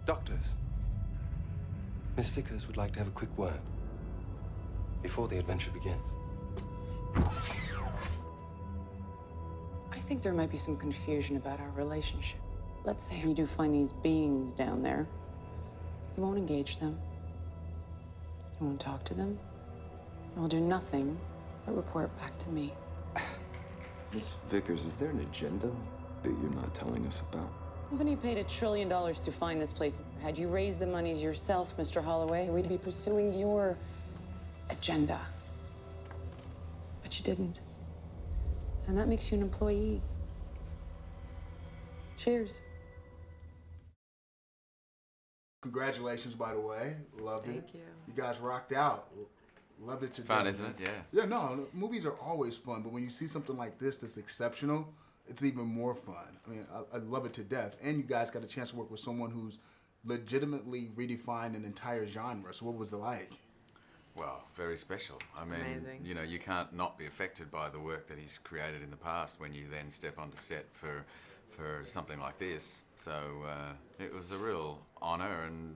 Doctors, Miss Vickers would like to have a quick word before the adventure begins. I think there might be some confusion about our relationship. Let's say you do find these beings down there. You won't engage them. You won't talk to them. You will do nothing but report back to me. Miss Vickers, is there an agenda that you're not telling us about? Company paid $1 trillion to find this place. Had you raised the monies yourself, Mr. Holloway, we'd be pursuing your agenda. But you didn't. And that makes you an employee. Cheers. Congratulations, by the way. Loved it. Thank you. You guys rocked out. Loved it today. Fun, isn't it? Yeah. Yeah, no, movies are always fun, but when you see something like this that's exceptional, it's even more fun. I mean, I love it to death. And you guys got a chance to work with someone who's legitimately redefined an entire genre. So what was it like? Well, very special. I mean, Amazing. you know, you can't not be affected by the work that he's created in the past when you then step onto set for something like this. So it was a real honor and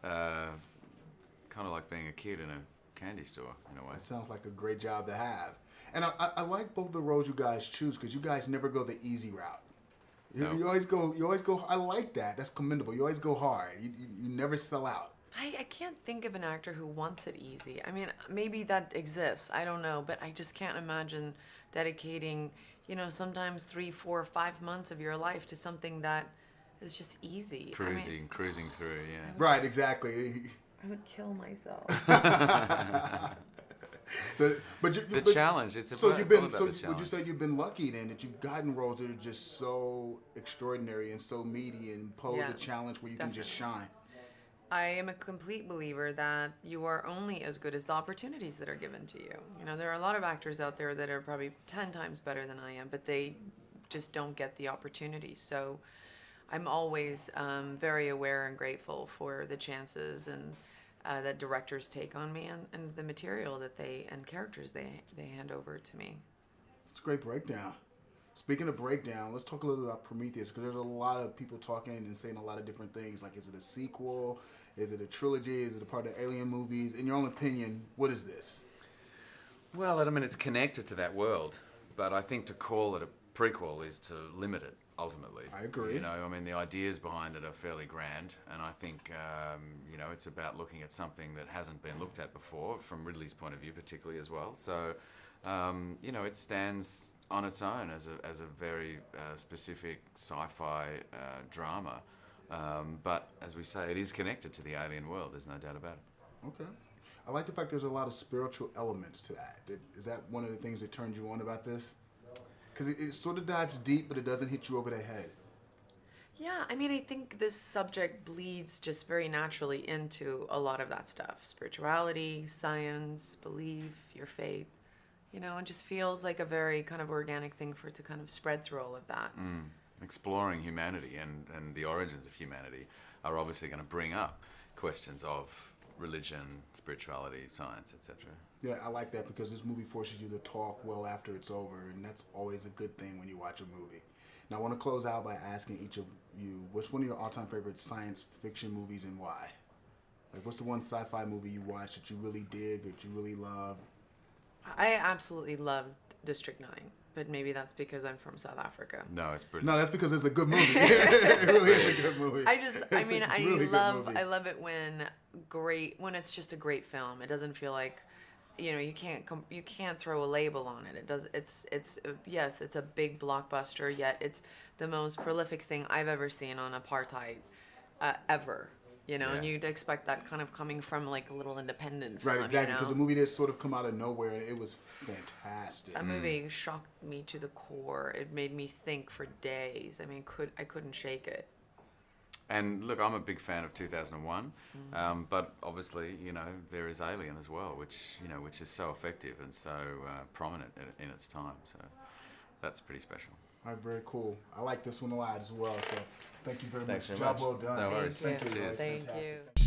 kind of like being a kid in a candy store in a way. That sounds like a great job to have. And I like both the roles you guys choose because you guys never go the easy route. You always go. I like that. That's commendable. You always go hard. You never sell out. I can't think of an actor who wants it easy. I mean, maybe that exists. I don't know, but I just can't imagine dedicating, you know, sometimes 3, 4, 5 months of your life to something that is just easy. Cruising through, yeah. Right, exactly. I would kill myself. The challenge. It's so about, you've it's all been. about So the challenge. would you say you've been lucky then that you've gotten roles that are just so extraordinary and so meaty and pose Yeah, a challenge where you can just shine? I am a complete believer that you are only as good as the opportunities that are given to you. You know, there are a lot of actors out there that are probably 10 times better than I am, but they just don't get the opportunities. So I'm always very aware and grateful for the chances and that directors take on me and the material that and characters they hand over to me. It's a great breakdown. Speaking of breakdown, let's talk a little about Prometheus because there's a lot of people talking and saying a lot of different things. Like, is it a sequel? Is it a trilogy? Is it a part of the Alien movies? In your own opinion, what is this? Well, I mean, it's connected to that world, but I think to call it a prequel is to limit it, ultimately. I agree. You know, I mean, the ideas behind it are fairly grand, and I think, you know, it's about looking at something that hasn't been looked at before, from Ridley's point of view particularly as well. So, you know, it stands on its own as a very specific sci-fi drama. But, as we say, it is connected to the alien world, there's no doubt about it. Okay. I like the fact there's a lot of spiritual elements to that. Is that one of the things that turned you on about this? Because it sort of dives deep, but it doesn't hit you over the head. Yeah, I mean, I think this subject bleeds just very naturally into a lot of that stuff. Spirituality, science, belief, your faith. You know, it just feels like a very kind of organic thing for it to kind of spread through all of that. Exploring humanity and the origins of humanity are obviously going to bring up questions of religion, spirituality, science, etc. Yeah, I like that because this movie forces you to talk well after it's over, and that's always a good thing when you watch a movie. Now, I want to close out by asking each of you, what's one of your all-time favorite science fiction movies and why? Like, what's the one sci-fi movie you watched that you really dig, that you really love? I absolutely loved District 9, but maybe that's because I'm from South Africa. No, it's brilliant. No, that's because it's a good movie. It really is a good movie. I love it when it's just a great film. It doesn't feel like, you know, you can't throw a label on it. It's a big blockbuster, yet it's the most prolific thing I've ever seen on apartheid ever. You know, and you'd expect that kind of coming from like a little independent film. Right, exactly, because you know? the movie did sort of come out of nowhere, and it was fantastic. That movie shocked me to the core. It made me think for days. I mean, I couldn't shake it. And look, I'm a big fan of 2001, but obviously, you know, there is Alien as well, which is so effective and so prominent in its time. So that's pretty special. All right, very cool. I like this one a lot as well. So thank you very Thanks much. very Job much. well done. No worries. Thank you. Cheers. Thank Fantastic. you.